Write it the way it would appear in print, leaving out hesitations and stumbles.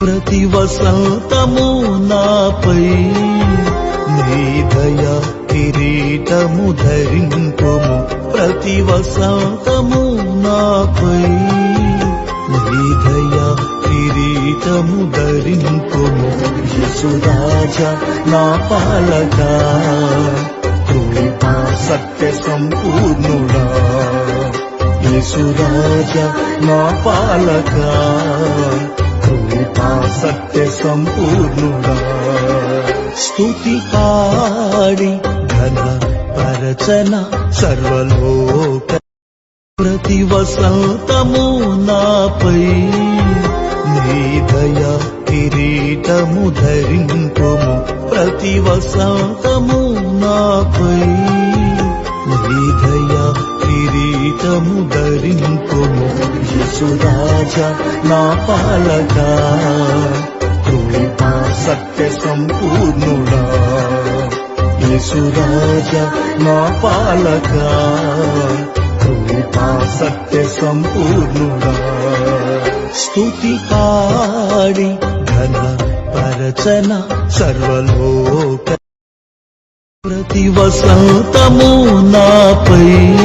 ప్రతి వసంతము నాపై నీ దయా కిరీటము ధరింపుము. ప్రతి వసంతము నాపై నీ దయా కిరీటము ధరింపుము. యేసురాజా నా పాలకా, కృపా సత్య సంపూర్ణుడా. యేసురాజా నా పాలకా, కృపా సత్య సంపూర్ణుడా. స్తుతి పాడి ఘన పరచన సర్వలోక. ప్రతి వసంతము నాపై నీ దయా కిరీటము ధరింపుము. ప్రతి వసంతము నాపై నీ దయా కిరీటము ధరింపుము. యేసురాజా నా పాలకా, కృపా సత్య సంపూర్ణుడా. యేసురాజా నా పాలకా, కృపా సత్య సంపూర్ణుడా. స్తుతి పాడి ఘన పరచన సర్వలోక. ప్రతి వసంతము నాపై